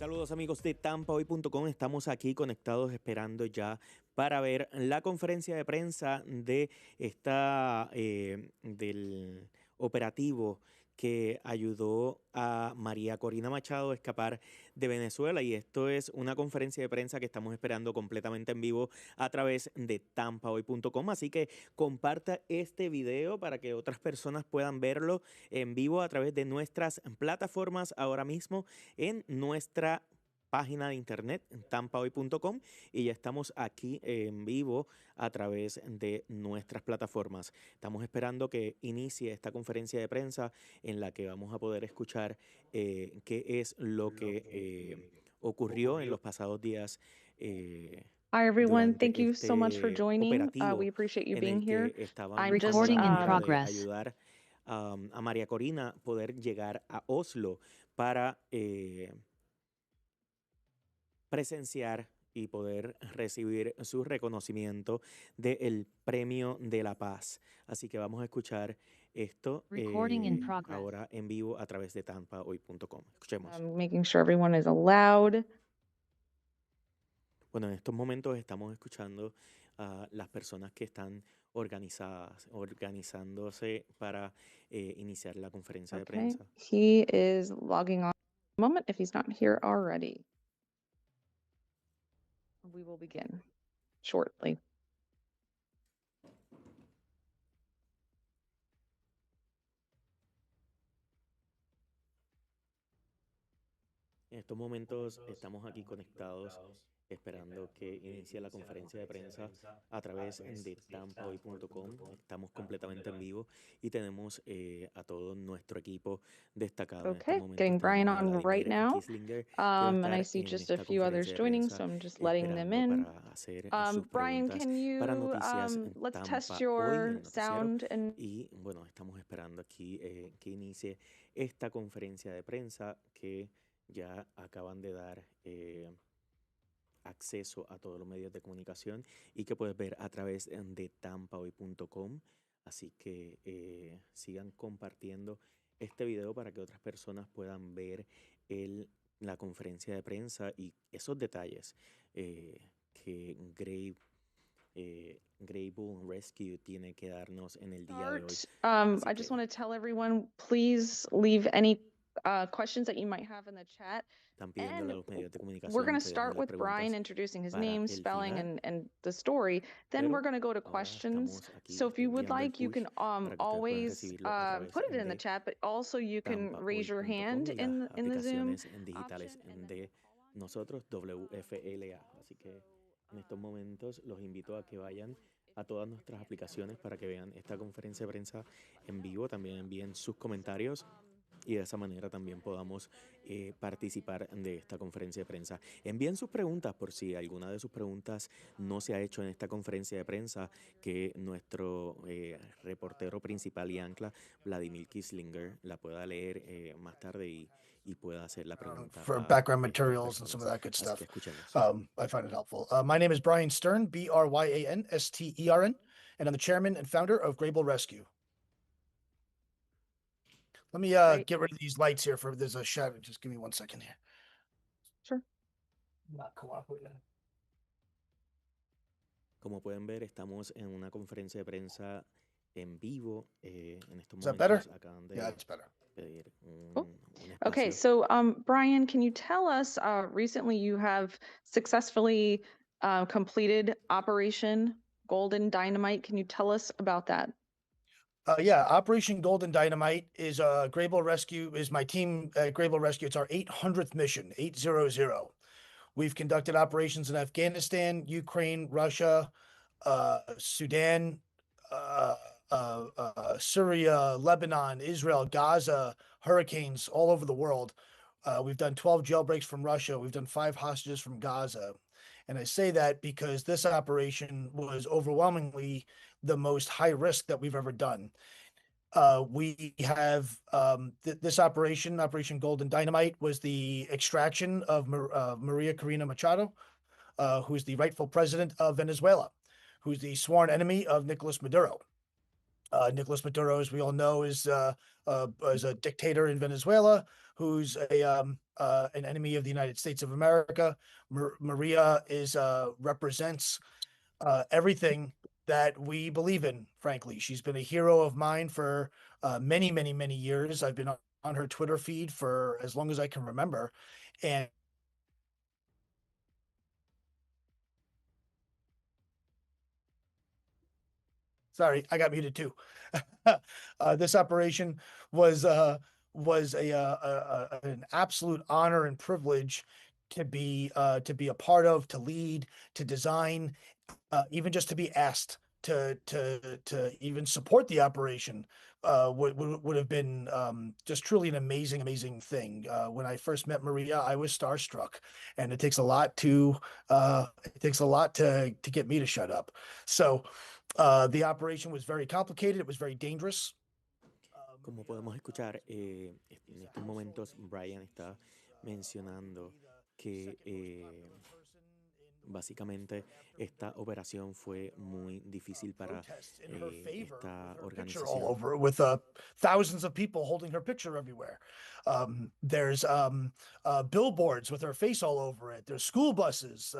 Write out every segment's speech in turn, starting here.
Saludos amigos de tampahoy.com, estamos aquí conectados esperando ya para ver la conferencia de prensa de del operativo que ayudó a María Corina Machado a escapar de Venezuela, y esto es una conferencia de prensa que estamos esperando completamente en vivo a través de tampahoy.com, así que comparta este video para que otras personas puedan verlo en vivo a través de nuestras plataformas ahora mismo en nuestra página de internet, tampahoy.com, y ya estamos aquí en vivo a través de nuestras plataformas. Estamos esperando que inicie esta conferencia de prensa en la que vamos a poder escuchar qué es lo que ocurrió en los pasados días. Hi everyone, Durante thank you so much for este joining. operativo We appreciate you en being el here. que estaban I'm just Recording in tratando de progress. ayudar a María Corina poder llegar a Oslo para presenciar y poder recibir su reconocimiento del Premio de la Paz. Así que vamos a escuchar esto Recording in progress. ahora en vivo a través de tampahoy.com. Escuchemos. making sure everyone is allowed. Bueno, en estos momentos estamos escuchando a las personas que están organizándose para iniciar la conferencia de Okay, prensa. he is logging on. A moment if he's not here already. We will begin shortly. En estos momentos estamos aquí conectados esperando que inicie la conferencia de prensa a través de tampahoy.com. Estamos completamente en vivo y tenemos a todo nuestro equipo destacado. En Okay, este momento getting Brian tenemos a on right Vladimir now. Kislinger, que va a And estar I see en just a esta few others conferencia de joining, prensa so I'm just letting them esperando in. para hacer sus Brian, preguntas can you para Noticias let's Tampa test Hoy, your el noticiero. sound and Y bueno, estamos esperando aquí que inicie esta conferencia de prensa que ya acaban de dar acceso a todos los medios de comunicación y que puedes ver a través de tampahoy.com. Así que sigan compartiendo este video para que otras personas puedan ver la conferencia de prensa y esos detalles que Grable Rescue tiene que darnos en el día de hoy. I just want to tell everyone, please leave any questions that you might have in the chat. Están pidiéndole a los medios de comunicación We're going to que start dejen las with Brian preguntas introducing his para name, el spelling, final. and the story. Then Pero we're going to go to ahora questions. estamos aquí So if you would enviando el like, you push can para que ustedes puedan always recibirlo a través put it in the de chat, but also you can raise your hand tampahoy.com y las in the Zoom aplicaciones digitales option, and then de nosotros, WFLA. Así que en estos momentos los invito a que vayan a todas nuestras aplicaciones para que vean esta conferencia de prensa en vivo. También envíen sus comentarios y de esa manera también podamos participar de esta conferencia de prensa. Envíen sus preguntas por si alguna de sus preguntas no se ha hecho en esta conferencia de prensa, que nuestro reportero principal y ancla, Vladimir Kislinger, la pueda leer más tarde y pueda hacer la pregunta. For background materials and some of that good Así stuff. que escuchemos. I find it helpful. My name is Brian Stern, BryanStern, and I'm the chairman and founder of Grable Rescue. Let me get rid of these lights here for there's a shadow. Just give me 1 second here. Sure. Not cooperating. Como pueden ver, estamos en una conferencia de prensa en vivo. En estos Is that better? momentos acaban de Yeah, it's better. pedir Cool. un Okay, espacio. so Brian, can you tell us, recently you have successfully completed Operation Golden Dynamite. Can you tell us about that? Yeah, Operation Golden Dynamite is Grable Rescue is my team at Grable Rescue. It's our 800th mission, 800. We've conducted operations in Afghanistan, Ukraine, Russia, Sudan, Syria, Lebanon, Israel, Gaza, hurricanes all over the world. We've done 12 jailbreaks from Russia. We've done 5 hostages from Gaza. And I say that because this operation was overwhelmingly the most high risk that we've ever done. We have this operation, Operation Golden Dynamite, was the extraction of María Corina Machado, who's the rightful president of Venezuela, who's the sworn enemy of Nicolas Maduro. Nicolas Maduro, as we all know, is a dictator in Venezuela who's an enemy of the United States of America. Maria represents everything that we believe in, frankly. She's been a hero of mine for many, many, many years. I've been on her Twitter feed for as long as I can remember. And sorry, I got muted too. This operation was an absolute honor and privilege to be a part of, to lead, to design, even just to be asked to even support the operation would have been just truly an amazing thing. When I first met Maria, I was starstruck, and it takes a lot to get me to shut up. So the operation was very complicated. It was very dangerous. Como podemos escuchar, en estos momentos Brian está mencionando que básicamente esta operación fue muy difícil para esta all organización. over with thousands of people holding her picture everywhere. There's billboards with her face all over it. There's school buses.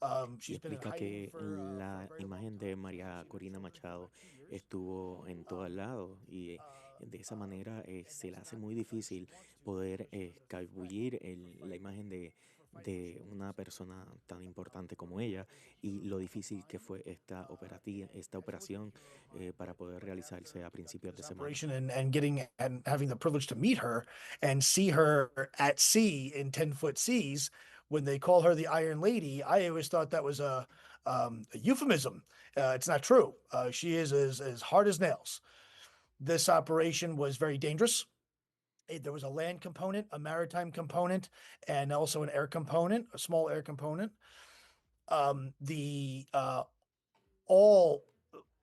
Y She's been in explica hiding que for la a very long imagen time. de María Corina Machado estuvo en todos lados y de esa manera se le hace muy difícil poder escabullir la imagen de una persona tan importante como ella y lo difícil que fue esta operación para poder realizarse a principios de semana. And having the privilege to meet her and see her at sea in 10-foot seas when they call her the Iron Lady. I always thought that was a euphemism. It's not true. She is as hard as nails. This operation was very dangerous. There was a land component, a maritime component, and also an air component, a small air component. All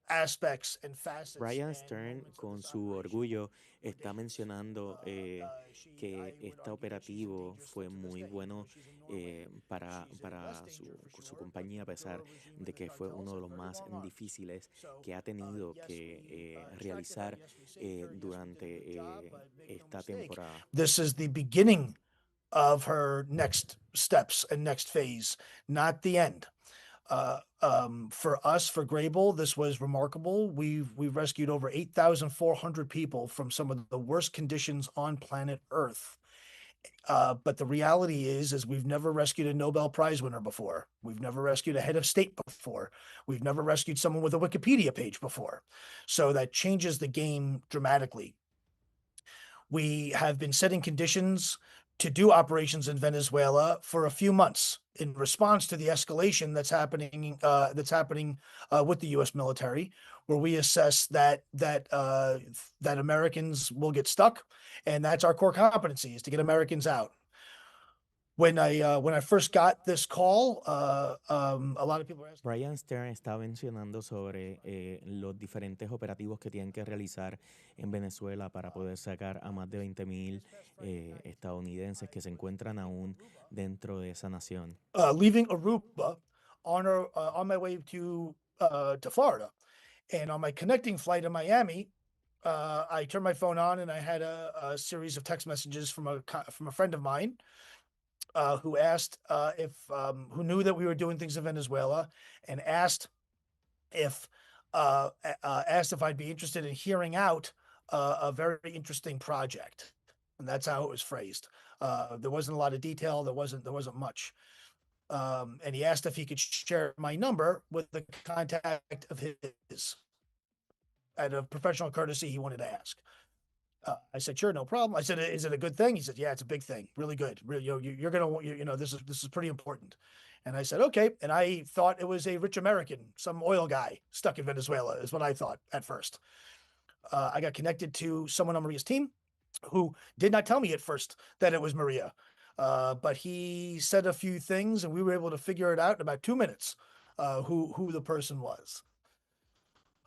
aspects and facets. Brian Stern, con su orgullo, está mencionando que este operativo fue muy bueno para su compañía, a pesar de que fue uno de los más difíciles que ha tenido que realizar durante esta temporada. This is the beginning of her next steps and next phase, not the end. For us, for Grable, this was remarkable. We've rescued over 8,400 people from some of the worst conditions on planet Earth. But the reality is we've never rescued a Nobel Prize winner before. We've never rescued a head of state before. We've never rescued someone with a Wikipedia page before. So that changes the game dramatically. We have been setting conditions to do operations in Venezuela for a few months in response to the escalation that's happening with the U.S. military, where we assess that Americans will get stuck, and that's our core competency, is to get Americans out. When I first got this call, a lot of people were asking. Brian Stern está mencionando sobre los diferentes operativos que tienen que realizar en Venezuela para poder sacar a más de 20,000 estadounidenses que se encuentran aún dentro de esa nación. Leaving Aruba on my way to Florida, and on my connecting flight in Miami, I turned my phone on and I had a series of text messages from a friend of mine. Who asked who knew that we were doing things in Venezuela, and asked if I'd be interested in hearing out a very interesting project, and that's how it was phrased. There wasn't a lot of detail. There wasn't much. And he asked if he could share my number with the contact of his. Out of professional courtesy, he wanted to ask. I said, sure, no problem. I said, is it a good thing? He said, yeah, it's a big thing. Really good. You're going to, this is pretty important. And I said, okay. And I thought it was a rich American, some oil guy stuck in Venezuela is what I thought at first. I got connected to someone on Maria's team who did not tell me at first that it was Maria. But he said a few things and we were able to figure it out in about 2 minutes, who the person was.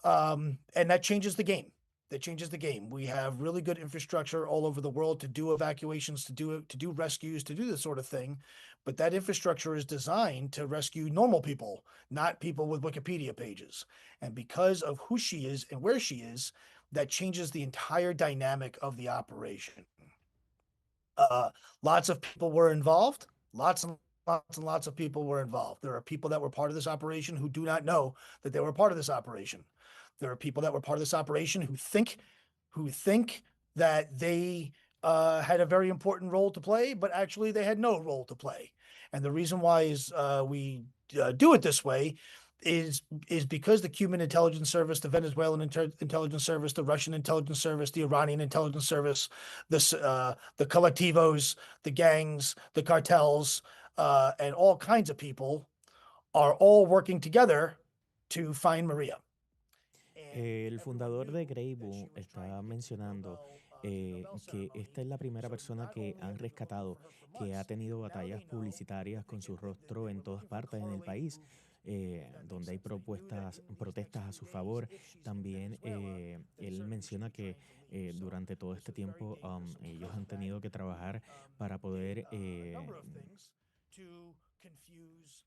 And that changes the game. that changes the game. We have really good infrastructure all over the world to do evacuations, to do rescues, to do this sort of thing. But that infrastructure is designed to rescue normal people, not people with Wikipedia pages. And because of who she is and where she is, that changes the entire dynamic of the operation. Lots of people were involved. Lots and lots of people were involved. There are people that were part of this operation who do not know that they were part of this operation. There are people that were part of this operation who think that they had a very important role to play, but actually they had no role to play. And the reason why is we do it this way is because the Cuban intelligence service, the Venezuelan intelligence service, the Russian intelligence service, the Iranian intelligence service, the collectivos, the gangs, the cartels, and all kinds of people are all working together to find Maria. El fundador de Greybook está mencionando que esta es la primera persona que han rescatado, que ha tenido batallas publicitarias con su rostro en todas partes en el país, donde hay protestas a su favor. También él menciona que durante todo este tiempo ellos han tenido que trabajar para poder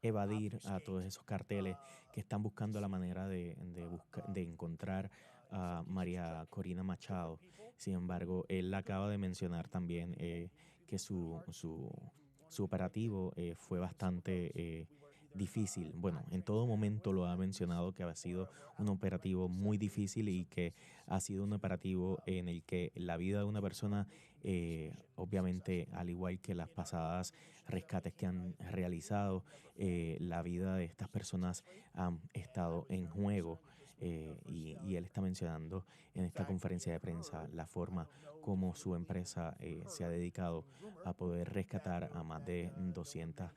evadir a todos esos carteles que están buscando la manera de encontrar a María Corina Machado. Sin embargo, él acaba de mencionar también que su operativo fue bastante difícil. Bueno, en todo momento lo ha mencionado que ha sido un operativo muy difícil y que ha sido un operativo en el que la vida de una persona, obviamente, al igual que las pasadas rescates que han realizado, la vida de estas personas han estado en juego. Y él está mencionando en esta conferencia de prensa la forma como su empresa se ha dedicado a poder rescatar a más de 800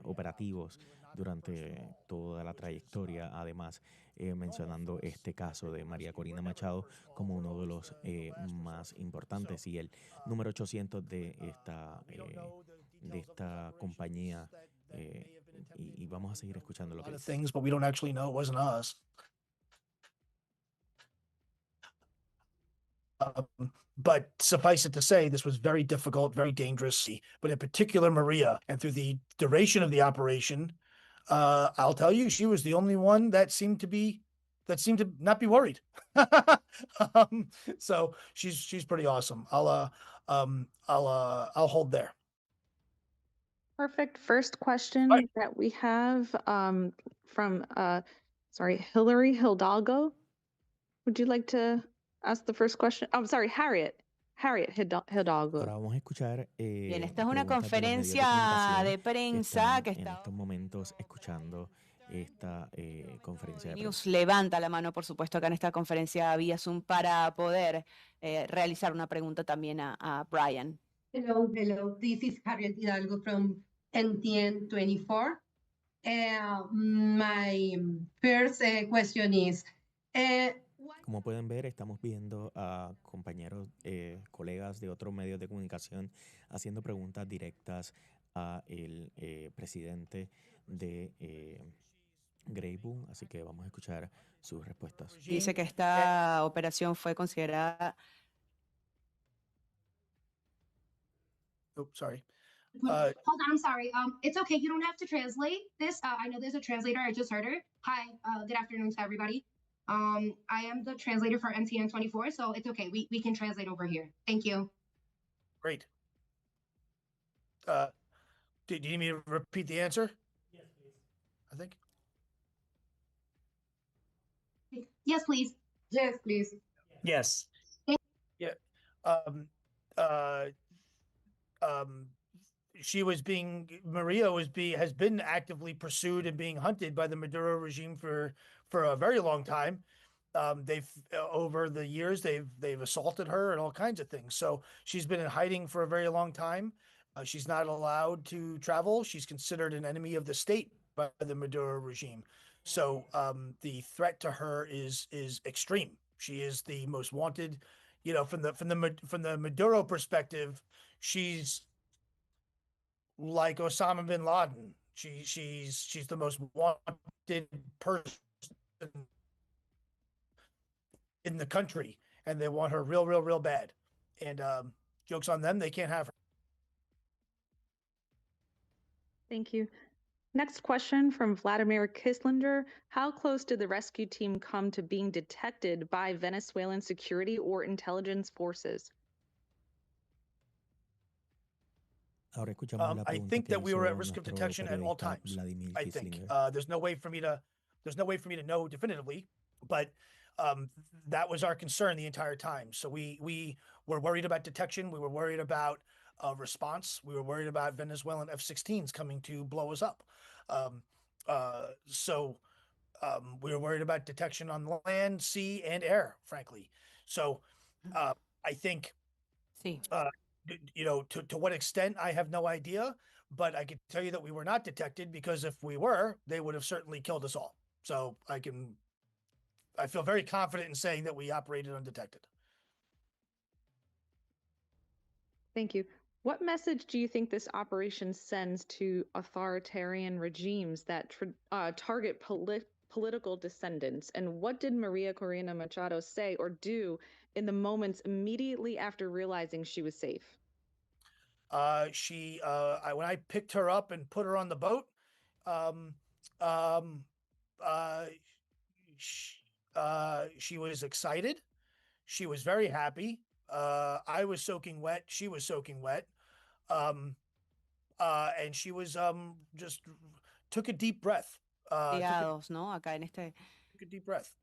operativos durante toda la trayectoria, además mencionando este caso de María Corina Machado como uno de los más importantes y el número 800 de esta compañía. Y vamos a seguir escuchando lo que dice. Things, but we don't actually know it wasn't us. But suffice it to say, this was very difficult, very dangerous. But in particular, Maria, and through the duration of the operation, I'll tell you, she was the only one that seemed to not be worried. So she's pretty awesome. I'll hold there. Perfect. First question that we have from Hillary Hidalgo. Would you like to ask the first question? I'm sorry, Harriet Hidalgo. Ahora vamos a escuchar Bien, esta es una preguntas de los medios de conferencia comunicación de prensa que en está estos momentos escuchando esta conferencia de News prensa. levanta la mano, por supuesto, acá en esta conferencia vía Zoom para poder realizar una pregunta también a Brian. Hello. This is Harriet Hidalgo from NTN 24. My first question is, Como pueden ver, estamos viendo a compañeros, colegas de otros medios de comunicación haciendo preguntas directas a el presidente de Greybook, así que vamos a escuchar sus respuestas. Dice que esta operación fue considerada... Sorry. Hold on, I'm sorry. It's okay. You don't have to translate this. I know there's a translator. I just heard her. Hi. Good afternoon to everybody. I am the translator for NTN 24, so it's okay. We can translate over here. Thank you. Great. Do you need me to repeat the answer? Yes, please. I think. Yes, please. Yes, please. Yes. Yeah. Maria has been actively pursued and being hunted by the Maduro regime for a very long time. They've over the years they've assaulted her and all kinds of things. So she's been in hiding for a very long time. She's not allowed to travel. She's considered an enemy of the state by the Maduro regime. So the threat to her is extreme. She is the most wanted. You know, from the Maduro perspective, she's like Osama bin Laden. She's the most wanted person in the country, and they want her real bad. And joke's on them, they can't have her. Thank you. Next question from Vladimir Kislinger. How close did the rescue team come to being detected by Venezuelan security or intelligence forces? Ahora escuchamos la I pregunta think que that we were at hizo risk of nuestro detection at all periodista times. Vladimir I think Kislinger. there's no way for me to know definitively, but that was our concern the entire time. So we were worried about detection. We were worried about response. We were worried about Venezuelan F-16s coming to blow us up. We were worried about detection on land, sea, and air, frankly. So I think, Sí. to what extent, I have no idea, but I can tell you that we were not detected, because if we were, they would have certainly killed us all. So I feel very confident in saying that we operated undetected. Thank you. What message do you think this operation sends to authoritarian regimes that target political descendants? And what did Maria Corina Machado say or do in the moments immediately after realizing she was safe? When I picked her up and put her on the boat, she was excited. She was very happy. I was soaking wet. She was soaking wet. And she was just took a deep breath. Ligados, ¿no? Acá en este. Took a deep breath.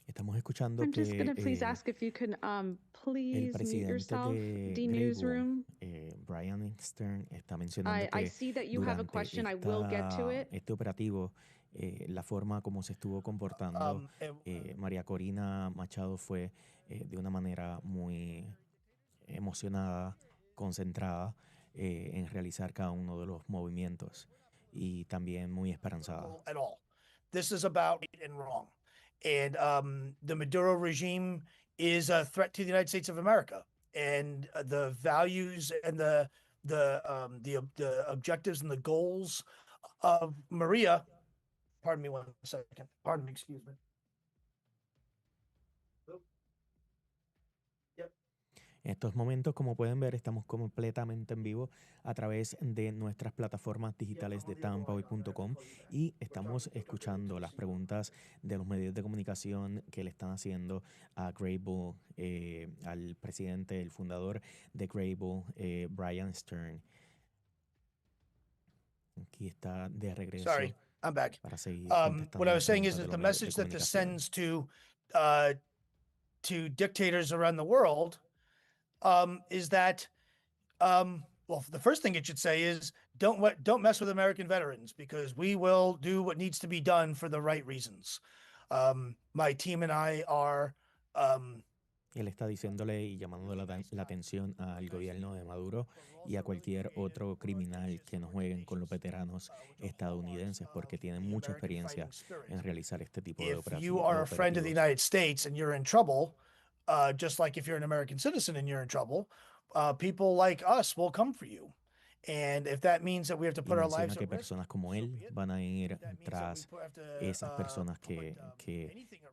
Estamos escuchando I'm just going to please que ask if you can el please mute presidente yourself, de D Grable, Newsroom. Brian Stern, está mencionando I que see that you have a durante question. I will get to it. este operativo, la forma como se estuvo comportando María Corina Machado fue de una manera muy emocionada, concentrada en realizar cada uno de los movimientos y también muy esperanzada. At all. This is about right and wrong. And the Maduro regime is a threat to the United States of America. And the values and the objectives and the goals of Maria. Pardon me 1 second. Pardon me, excuse me. En estos momentos, como pueden ver, estamos completamente en vivo a través de nuestras plataformas digitales de tampahoy.com y estamos escuchando las preguntas de los medios de comunicación que le están haciendo a Grable, al presidente, el fundador de Grable, Brian Stern. Aquí está de regreso. Sorry, I'm back. Para seguir what I was saying is preguntas de that los the medios de message that this comunicación. sends to dictators around the world is that, well, the first thing it should say is don't mess with American veterans, because we will do what needs to be done for the right reasons. My team and I are. Él está diciéndole y llamando la atención al gobierno de Maduro y a cualquier otro criminal que no jueguen con los veteranos estadounidenses, porque tienen mucha experiencia en realizar este tipo de If you are a friend of the United States and you're in trouble, just like if you're an American citizen and you're in trouble, people like us will come for you. And if that means that we have to put our lives que at risk, personas como él van a ir tras esas personas que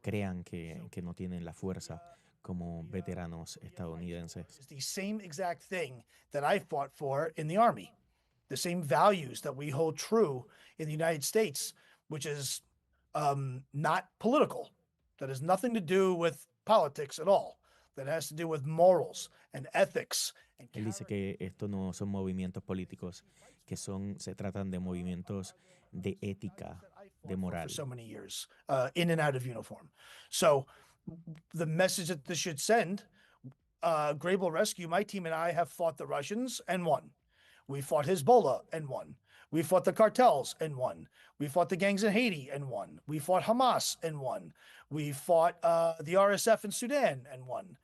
crean que no tienen la fuerza como veteranos estadounidenses. it's the same exact thing that I fought for in the Army. The same values that we hold true in the United States, which is not political. That has nothing to do with politics at all. That has to do with morals and ethics. Él dice que esto no son movimientos políticos, que se tratan de movimientos de ética, de moral. For so many years, in and out of uniform. So the message that this should send, Grable Rescue, my team and I have fought the Russians and won. We fought Hezbollah and won. We fought the cartels and won. We fought the gangs in Haiti and won. We fought Hamas and won. We fought the RSF in Sudan and won.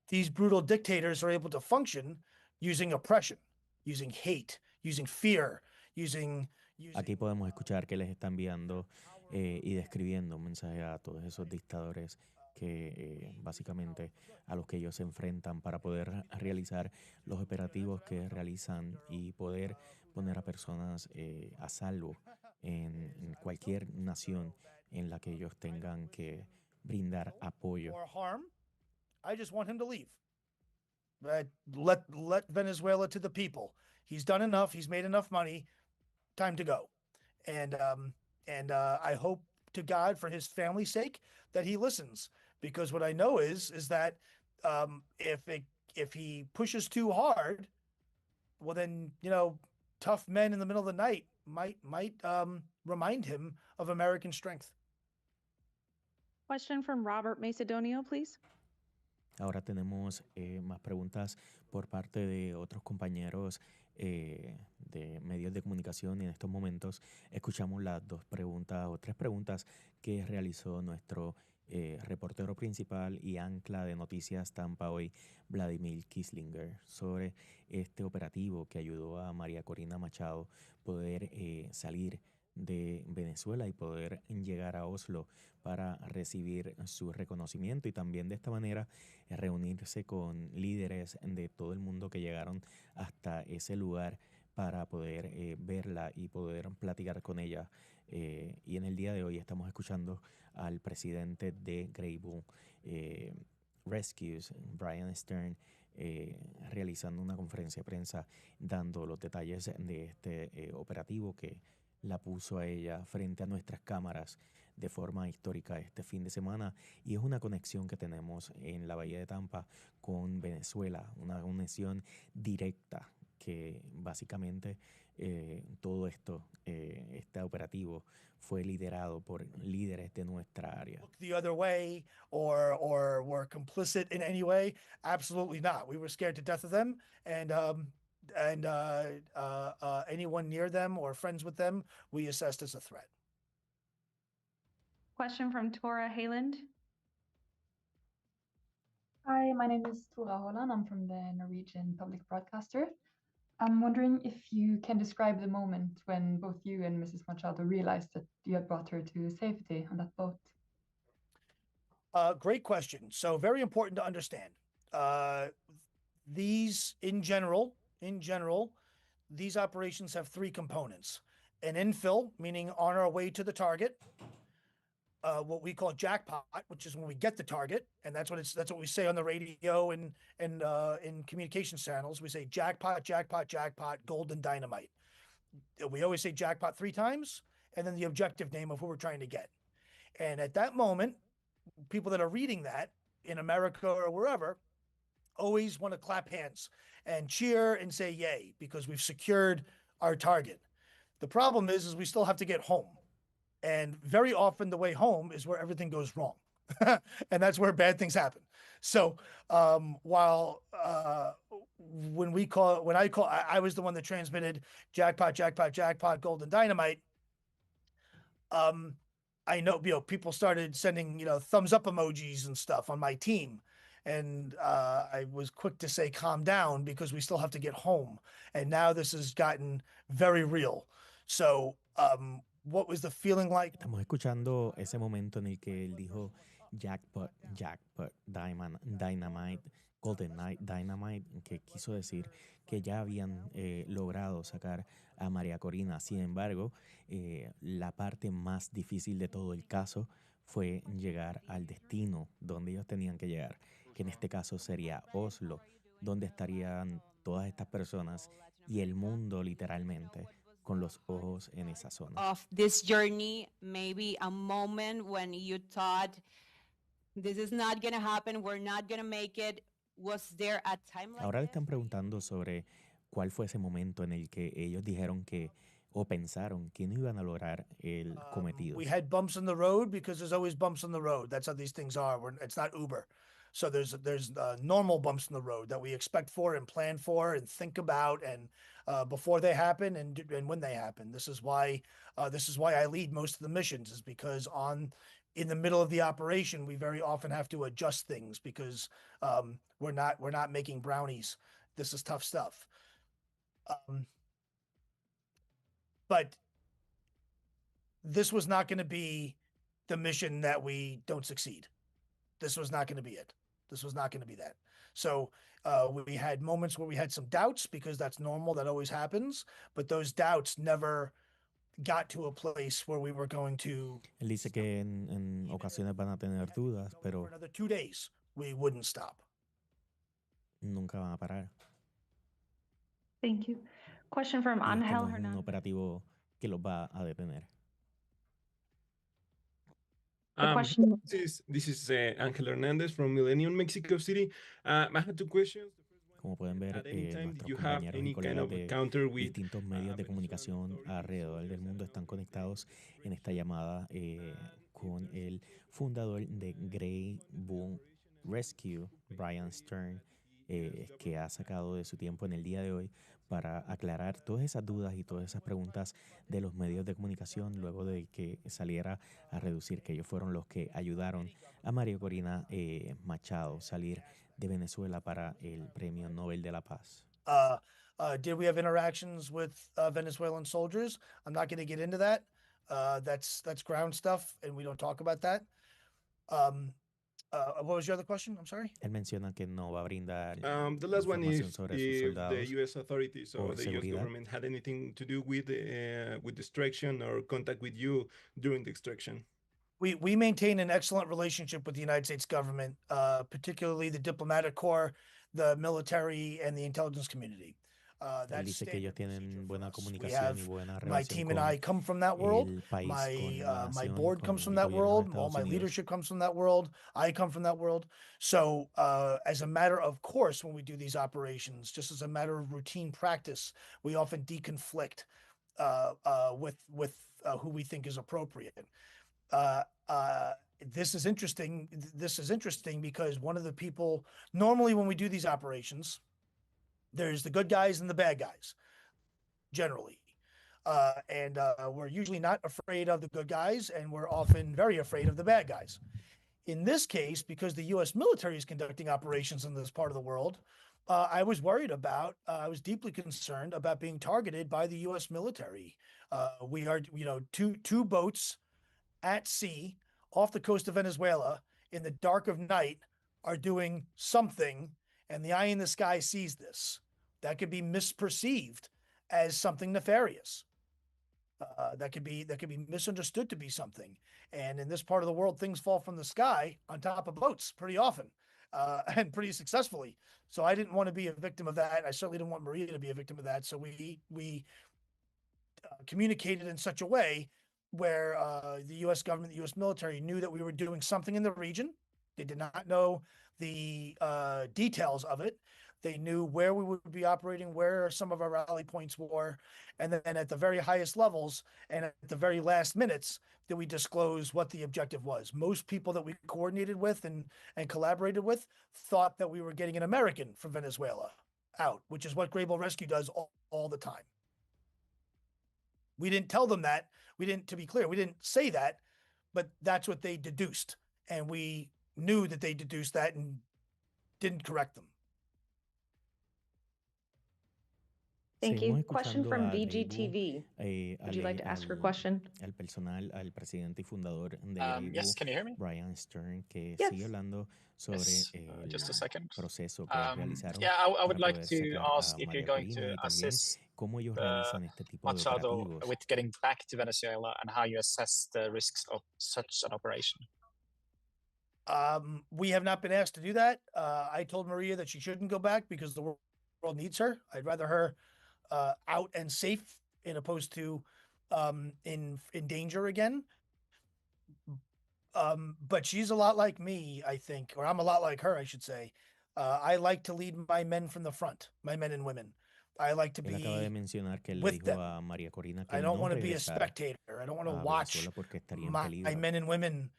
These brutal dictators are able to function using oppression, using hate, using fear, using Aquí podemos escuchar que les está enviando y describiendo un mensaje a todos esos dictadores que básicamente a los que ellos se enfrentan para poder realizar los operativos que realizan y poder poner a personas a salvo en cualquier nación en la que ellos tengan que brindar apoyo. Or harm. I just want him to leave. Let Venezuela to the people. He's done enough. He's made enough money. Time to go. And I hope to God, for his family's sake, that he listens. Because what I know is that if he pushes too hard, well then, tough men in the middle of the night might remind him of American strength. Question from Robert Macedonio, please. Ahora tenemos más preguntas por parte de otros compañeros de medios de comunicación, y en estos momentos escuchamos las dos preguntas o tres preguntas que realizó nuestro reportero principal y ancla de Noticias Tampa Hoy, Vladimir Kislinger, sobre este operativo que ayudó a María Corina Machado poder salir de Venezuela y poder llegar a Oslo para recibir su reconocimiento, y también de esta manera reunirse con líderes de todo el mundo que llegaron hasta ese lugar para poder verla y poder platicar con ella. Y en el día de hoy estamos escuchando al presidente de Greybull Rescues, Brian Stern, realizando una conferencia de prensa dando los detalles de este operativo que la puso a ella frente a nuestras cámaras de forma histórica este fin de semana, y es una conexión que tenemos en la Bahía de Tampa con Venezuela, una conexión directa que básicamente todo esto, este operativo fue liderado por líderes de nuestra área. Look the other way or were complicit in any way? Absolutely not. We were scared to death of them, and anyone near them or friends with them, we assessed as a threat. Question from Tora Hayland. Hi, my name is Tora Holland. I'm from the Norwegian public broadcaster. I'm wondering if you can describe the moment when both you and Mrs. Machado realized that you had brought her to safety on that boat. Great question. So very important to understand. These, in general, these operations have three components: an infill, meaning on our way to the target; what we call jackpot, which is when we get the target, and that's what we say on the radio and in communication channels. We say jackpot, jackpot, jackpot, golden dynamite. We always say jackpot 3 times, and then the objective name of who we're trying to get. And at that moment, people that are reading that in America or wherever always want to clap hands and cheer and say yay, because we've secured our target. The problem is we still have to get home. And very often the way home is where everything goes wrong. And that's where bad things happen. So while I was the one that transmitted jackpot, jackpot, jackpot, golden dynamite, I know, people started sending, thumbs up emojis and stuff on my team. And I was quick to say, calm down, because we still have to get home. And now this has gotten very real. So what was the feeling like? Estamos escuchando ese momento en el que él dijo jackpot, jackpot, dynamite, golden dynamite, que quiso decir que ya habían logrado sacar a María Corina. Sin embargo, la parte más difícil de todo el caso fue llegar al destino donde ellos tenían que llegar, que en este caso sería Oslo, donde estarían todas estas personas y el mundo literalmente con los ojos en esa zona. Of this journey, maybe a moment when you thought this is not going to happen, we're not going to make it. Was there a time like Ahora le this? están preguntando sobre cuál fue ese momento en el que ellos dijeron que o pensaron que no iban a lograr el cometido. We had bumps in the road, because there's always bumps in the road. That's how these things are. It's not Uber. So there's normal bumps in the road that we expect for and plan for and think about, and before they happen and when they happen. This is why I lead most of the missions, is because in the middle of the operation, we very often have to adjust things, because we're not making brownies. This is tough stuff. But this was not going to be the mission that we don't succeed. This was not going to be it. This was not going to be that. So we had moments where we had some doubts, because that's normal. That always happens. But those doubts never got to a place where we were going to Él dice que en ocasiones van a tener dudas, for pero another 2 days, we wouldn't stop. nunca van a parar. Thank you. Question from Y esto Angel no es un Hernandez. operativo que los va a detener. The question. This is Angel Hernandez from Millennium, Mexico City. I had two questions. Como pueden ver, At any time, did nuestros you have compañeros y any kind colegas of de encounter with distintos medios de Venezuelan comunicación authorities alrededor del mundo están conectados en esta llamada con el fundador de Grey Boom Rescue, Brian Stern, que ha sacado de su tiempo en el día de hoy para aclarar todas esas dudas y todas esas preguntas de los medios de comunicación luego de que saliera a reducir que ellos fueron los que ayudaron a María Corina Machado salir de Venezuela para el Premio Nobel de la Paz. Did we have interactions with Venezuelan soldiers? I'm not going to get into that. That's ground stuff, and we don't talk about that. What was your other question? I'm sorry. Él menciona que no va a brindar The last one información is sobre sus if the soldados U.S. authorities por or the U.S. seguridad. government had anything to do with the extraction or contact with you during the extraction. We maintain an excellent relationship with the United States government, particularly the diplomatic corps, the military, and the intelligence community. Él dice que ellos tienen buena comunicación y buena My relación team and con I come from that world. el país, con la My nación, board con comes el from that gobierno de world. All Estados my Unidos. leadership comes from that world. I come from that world. So, as a matter of course, when we do these operations, just as a matter of routine practice, we often deconflict with who we think is appropriate. This is interesting. This is interesting because one of the people, normally when we do these operations, there's the good guys and the bad guys, generally. And we're usually not afraid of the good guys, and we're often very afraid of the bad guys. In this case, because the U.S. military is conducting operations in this part of the world, I was worried about, I was deeply concerned about being targeted by the U.S. military. We are, two boats at sea off the coast of Venezuela in the dark of night are doing something, and the eye in the sky sees this. That could be misperceived as something nefarious. That could be misunderstood to be something. And in this part of the world, things fall from the sky on top of boats pretty often, and pretty successfully. So I didn't want to be a victim of that. I certainly didn't want Maria to be a victim of that. So we communicated in such a way where the U.S. government, the U.S. military knew that we were doing something in the region. They did not know the details of it. They knew where we would be operating, where some of our rally points were, and then at the very highest levels and at the very last minutes did we disclose what the objective was. Most people that we coordinated with and collaborated with thought that we were getting an American from Venezuela out, which is what Grable Rescue does all the time. We didn't tell them that. To be clear, we didn't say that, but that's what they deduced. And we knew that they deduced that and didn't correct them. Thank you. Seguimos Question escuchando from a Grey VGTV. Would you like to ask your al question? personal, al presidente y fundador de Grey Yes, can you hear me? Brian Stern, que Yes. sigue hablando sobre Yes, el just a second. proceso que realizaron Yeah, I would para like poder to sacar ask a if you're María going Corina to y también assist cómo ellos realizan este tipo de Machado operativos. with getting back to Venezuela and how you assess the risks of such an operation. We have not been asked to do that. I told Maria that she shouldn't go back because the world needs her. I'd rather her out and safe in opposed to in danger again. But she's a lot like me, I think, or I'm a lot like her, I should say. I like to lead my men from the front, my men and women. I like to Él acaba de be mencionar que él le with dijo them. a María Corina que I don't no want to be a regresara spectator. I don't want to a watch Venezuela porque estaría en my peligro. men and women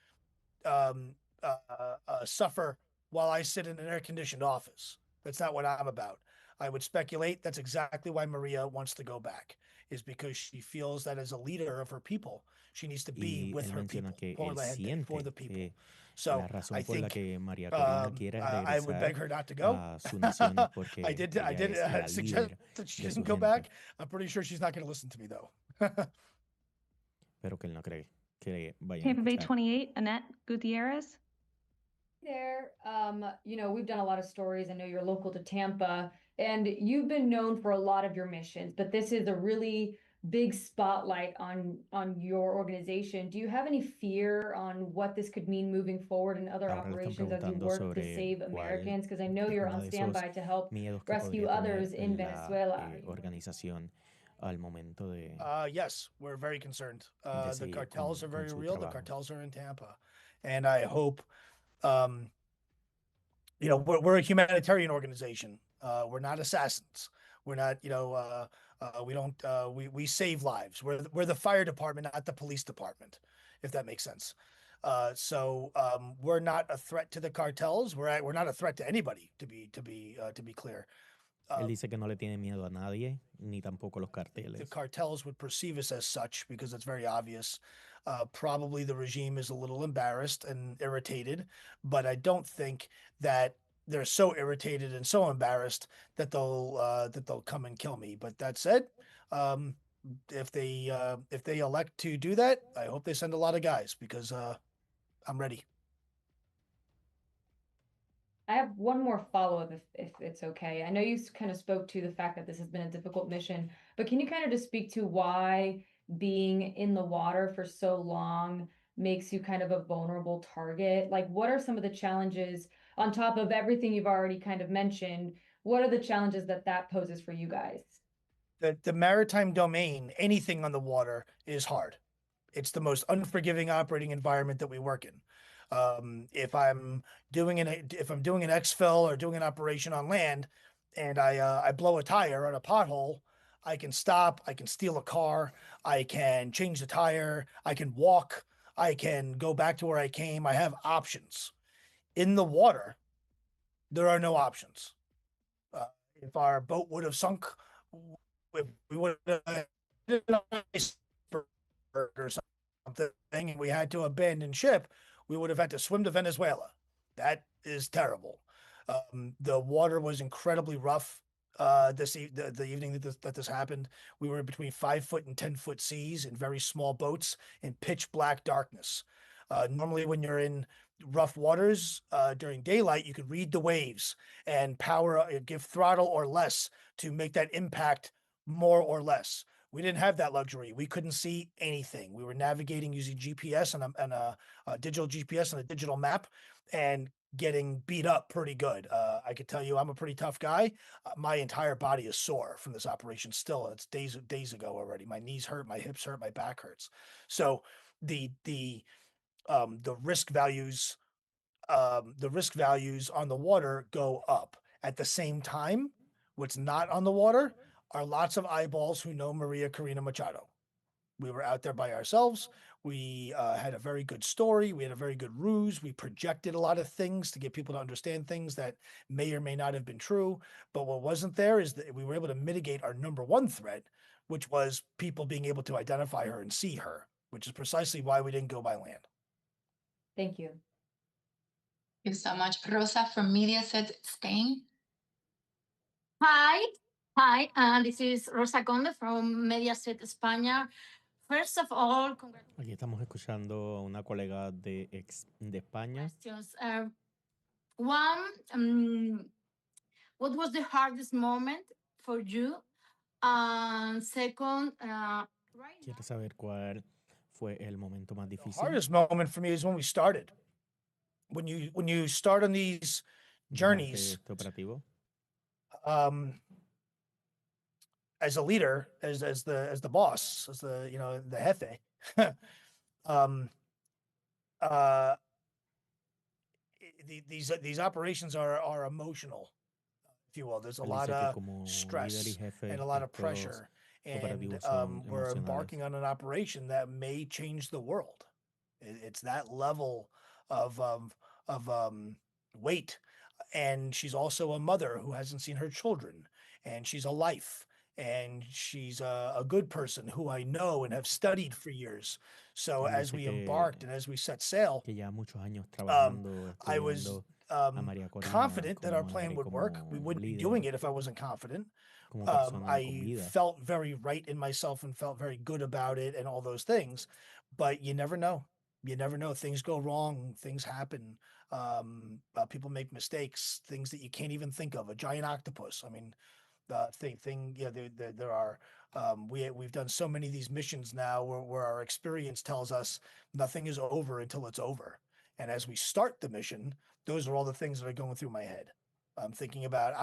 suffer while I sit in an air-conditioned office. That's not what I'm about. I would speculate that's exactly why Maria wants to go back, is because she feels that as a leader of her people, she needs to be Y with él her menciona people, que por él la gente, for the siente people. que So la razón I por la think que María Corina quiere I would beg regresar her not to go. a su nación es porque I did ella es la suggest líder that she de doesn't su go gente, back. I'm pretty sure she's not going to listen to me though. pero que él no cree que vayan a Tampa Bay escuchar. 28, Annette Gutierrez. There, we've done a lot of stories. I know you're local to Tampa, and you've been known for a lot of your missions, but this is a really big spotlight on your organization. Do you have any fear on what this could mean moving forward in other Ahora le están operations as you preguntando work to sobre save cuál Americans? Because I know es you're uno on de esos standby to help miedos que rescue podría others tener in la Venezuela. organización al momento de Yes, we're very concerned. The seguir cartels are con very su real. The trabajo. cartels are in Tampa. And I hope, you know, we're a humanitarian organization. We're not assassins. We're not, you know, we save lives. We're the fire department, not the police department, if that makes sense. So we're not a threat to the cartels. We're not a threat to anybody, to be clear. Él dice que no le tiene miedo a nadie, ni tampoco a los The carteles. cartels would perceive us as such because it's very obvious. Probably the regime is a little embarrassed and irritated, but I don't think that they're so irritated and so embarrassed that they'll come and kill me. But that said, if they elect to do that, I hope they send a lot of guys because I'm ready. I have one more follow-up if it's okay. I know you kind of spoke to the fact that this has been a difficult mission, but can you kind of just speak to why being in the water for so long makes you kind of a vulnerable target? Like, what are some of the challenges on top of everything you've already kind of mentioned? What are the challenges that poses for you guys? The maritime domain, anything on the water is hard. It's the most unforgiving operating environment that we work in. If I'm doing an exfil or doing an operation on land, and I blow a tire on a pothole, I can stop. I can steal a car. I can change the tire. I can walk. I can go back to where I came. I have options. In the water, there are no options. If our boat would have sunk, we would have or something, and we had to abandon ship, we would have had to swim to Venezuela. That is terrible. The water was incredibly rough. The evening that this happened, we were in between 5-foot and 10-foot seas in very small boats in pitch black darkness. Normally, when you're in rough waters during daylight, you could read the waves and give throttle or less to make that impact more or less. We didn't have that luxury. We couldn't see anything. We were navigating using GPS and a digital GPS and a digital map and getting beat up pretty good. I could tell you I'm a pretty tough guy. My entire body is sore from this operation still. It's days ago already. My knees hurt, my hips hurt, my back hurts. So the risk values on the water go up. At the same time, what's not on the water are lots of eyeballs who know Maria Corina Machado. We were out there by ourselves. We had a very good story. We had a very good ruse. We projected a lot of things to get people to understand things that may or may not have been true. But what wasn't there is that we were able to mitigate our number one threat, which was people being able to identify her and see her, which is precisely why we didn't go by land. Thank you. Thank you so much. Rosa from Mediaset, Spain. Hi, this is Rosa Conde from Mediaset España. First of all, Aquí estamos escuchando a una colega de España. questions. One, what was the hardest moment for you? And second, Quiere saber cuál fue el momento más The difícil. hardest moment for me is when we started. When you start on these journeys, Durante este operativo. As a leader, as the boss, as the jefe, these operations are emotional, if you will. There's a Él lot dice que of como líder y stress jefe, and a lot of estos pressure, and operativos son we're emocionales. embarking on an operation that may change the world. It's that level of weight. And she's also a mother who hasn't seen her children, and she's a life, and she's a good person who I know and have studied for years. So Él as dice we que- embarked and as we set sail, Que ya muchos años trabajando, I was estudiando a María Corina confident that como our plan madre, would work. We como wouldn't be líder, doing it if I wasn't confident. como persona con I vida. felt very right in myself and felt very good about it and all those things, but you never know. You never know. Things go wrong. Things happen. People make mistakes. Things that you can't even think of. A giant octopus. I mean, there are We've done so many of these missions now where our experience tells us nothing is over until it's over. And as we start the mission, those are all the things that are going through my head. I'm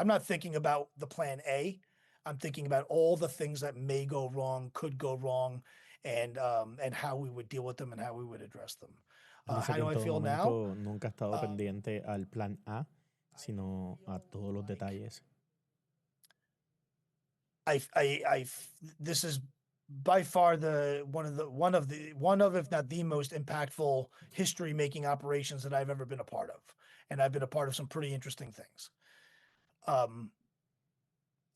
not thinking about the plan A. I'm thinking about all the things that may go wrong, could go wrong, and how we would deal with them and how we would address them. Él dice How que do en I todo feel now? momento nunca ha estado pendiente al plan A, sino a todos los detalles. This is by far one of, if not the most impactful history making operations that I've ever been a part of. And I've been a part of some pretty interesting things.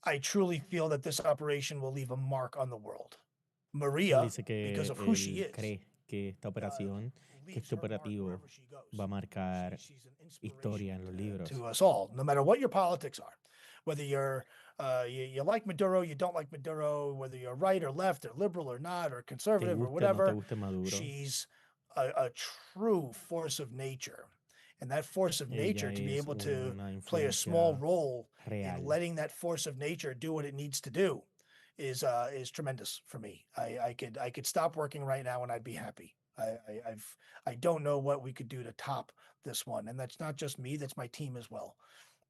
I truly feel that this operation will leave a mark on the world. Él Maria, dice que because of who she él is, cree que esta operación, que leaves este her mark operativo wherever she goes. va a marcar She's an historia inspiration en los libros. to us all, no matter what your politics are, whether you're you like Maduro, you don't like Maduro, whether you're right or left or liberal or not, or Te conservative or guste o no te whatever. guste Maduro, She's a true force of nature. And that force of nature, ella to be es able to una play a small influencia role real. in letting that force of nature do what it needs to do is tremendous for me. I could stop working right now and I'd be happy. I don't know what we could do to top this one. And that's not just me, that's my team as well.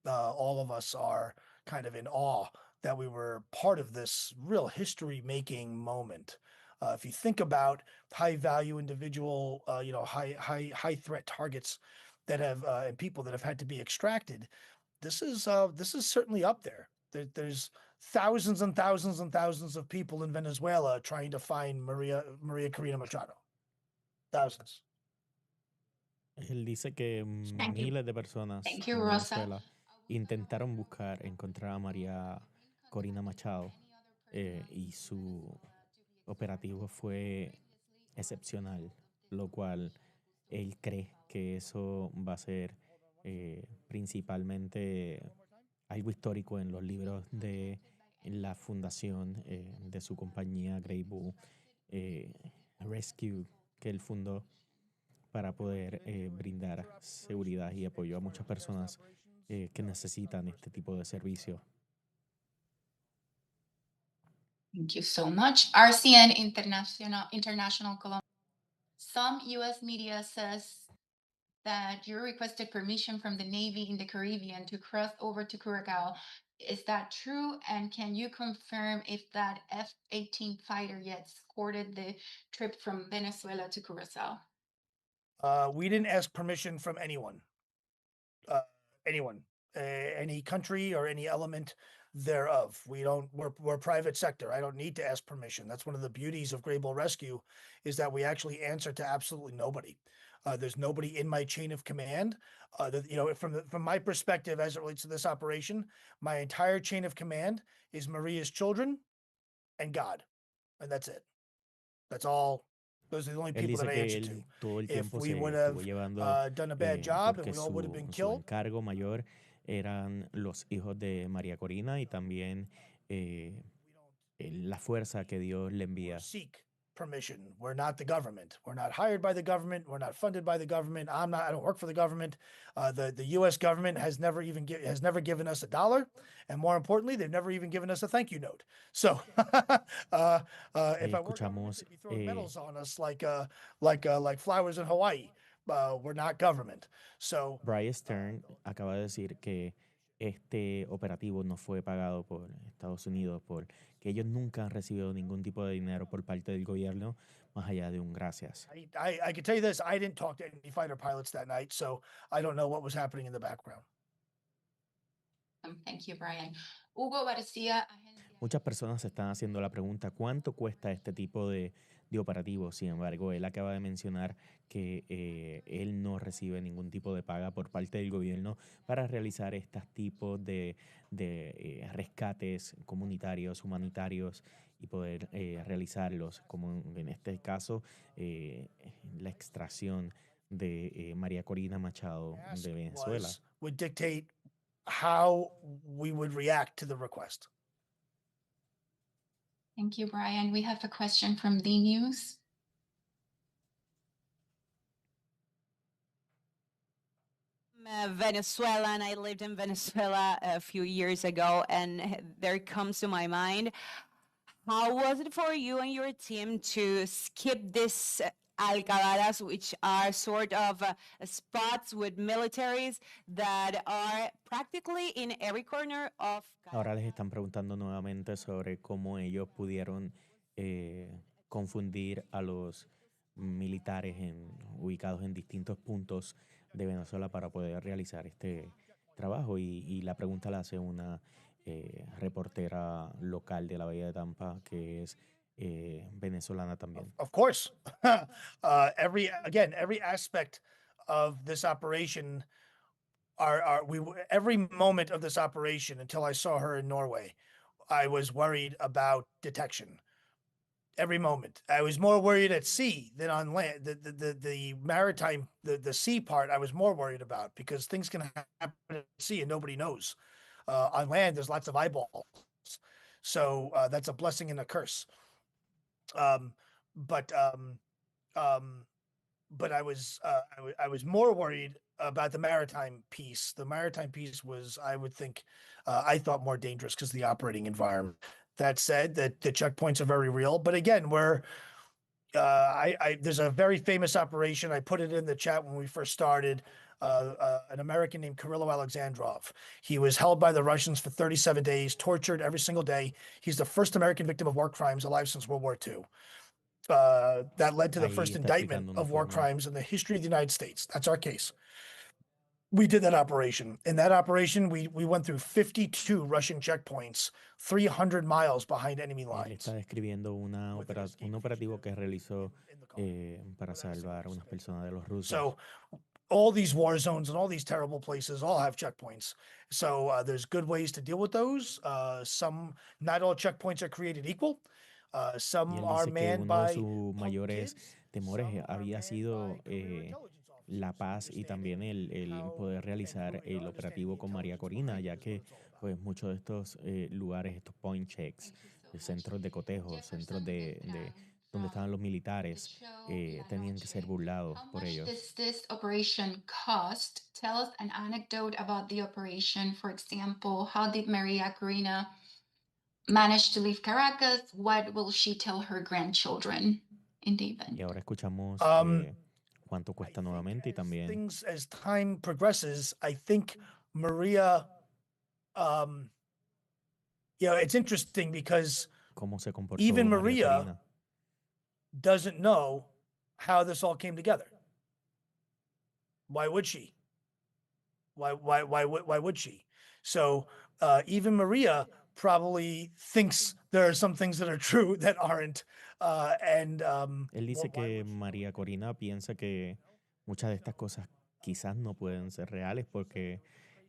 All of us are kind of in awe that we were part of this real history making moment. If you think about high value individual, high threat targets that have and people that have had to be extracted, this is certainly up there. There's thousands and thousands and thousands of people in Venezuela trying to find María Corina Machado. Thousands. Él dice que Thank you. miles de personas Thank you, en Rosa. Venezuela intentaron encontrar a María Corina Machado y su operativo fue excepcional, lo cual él cree que eso va a ser principalmente algo histórico en los libros de la fundación de su compañía Grey Bull Rescue que él fundó para poder brindar seguridad y apoyo a muchas personas que necesitan este tipo de servicio. Thank you so much. RCN International Colombia. Some U.S. media says that you requested permission from the Navy in the Caribbean to cross over to Curacao. Is that true? And can you confirm if that F-18 fighter jet escorted the trip from Venezuela to Curacao? We didn't ask permission from anyone. Any country or any element thereof. We're private sector. I don't need to ask permission. That's one of the beauties of Grey Bull Rescue is that we actually answer to absolutely nobody. There's nobody in my chain of command. From my perspective, as it relates to this operation, my entire chain of command is Maria's children and God, and that's it. That's all. Those are the only Él people dice that I que answer él to. todo el If tiempo we se would estuvo have llevando done a bad job and porque we all would have been su killed, encargo mayor eran los hijos de María Corina y también la fuerza que Dios le envía. seek permission. We're not the government. We're not hired by the government. We're not funded by the government. I don't work for the government. The U.S. government has never given us $1, and more importantly, they've never even given us a thank you note. So, if I were government, they'd be throwing medals on us like flowers in Hawaii. We're not government. So, Brian Stern acaba de decir que este operativo no fue pagado por Estados Unidos, que ellos nunca han recibido ningún tipo de dinero por parte del gobierno, más allá de un gracias. I can tell you this, I didn't talk to any fighter pilots that night, so I don't know what was happening in the background. Thank you, Brian. Hugo García. Muchas personas se están haciendo la pregunta, ¿cuánto cuesta este tipo de operativos? Sin embargo, él acaba de mencionar que él no recibe ningún tipo de paga por parte del gobierno para realizar estos tipos de rescates comunitarios, humanitarios y poder realizarlos, como en este caso, la extracción de María Corina Machado de Venezuela. Would dictate how we would react to the request. Thank you, Brian. We have a question from the news. I'm Venezuelan. I lived in Venezuela a few years ago, and there comes to my mind, How was it for you and your team to skip this alcabalas, which are sort of spots with militaries that are practically in every corner of Ahora les están preguntando nuevamente sobre cómo ellos pudieron confundir a los militares ubicados en distintos puntos de Venezuela para poder realizar este trabajo. Y la pregunta la hace una reportera local de la Bahía de Tampa que es venezolana también. Of course. Every aspect of this operation every moment of this operation until I saw her in Norway, I was worried about detection. Every moment. I was more worried at sea than on land. The maritime, the sea part, I was more worried about because things can happen at sea and nobody knows. On land, there's lots of eyeballs. So that's a blessing and a curse. But I was more worried about the maritime piece. The maritime piece was, I would think, I thought more dangerous because of the operating environment. That said, that the checkpoints are very real. But again, there's a very famous operation. I put it in the chat when we first started. An American named Kirilo Alexandrov. He was held by the Russians for 37 days, tortured every single day. He's the first American victim of war crimes alive since World War II. That led to the first indictment of war crimes in the history of the United States. That's our case. We did that operation. In that operation, we went through 52 Russian checkpoints, 300 miles behind enemy Él lines. está describiendo un operativo que realizó para salvar a unas personas de los rusos. So all these war zones and all these terrible places all have checkpoints. So there's good ways to deal with those. Not all checkpoints are created equal. Y Some él are dice que manned uno de by sus mayores kids, temores some are había manned sido by career intelligence la paz y también el poder realizar el operativo con María Corina, ya que pues muchos de estos lugares, estos point checks, centros de cotejo, centros de donde estaban los militares, tenían que ser burlados How por much ellos. does this operation cost? Tell us an anecdote about the operation. For example, how did Maria Corina manage to leave Caracas? What will she tell her grandchildren in the event? Y ahora escuchamos cuánto cuesta I think nuevamente y también as time progresses, I think Maria, it's interesting because cómo se comportó even María Maria Corina. doesn't know how this all came together. Why would she? Why would she? So even Maria probably thinks there are some things that are true that aren't. Él dice que María Corina piensa que muchas de estas cosas quizás no pueden ser reales porque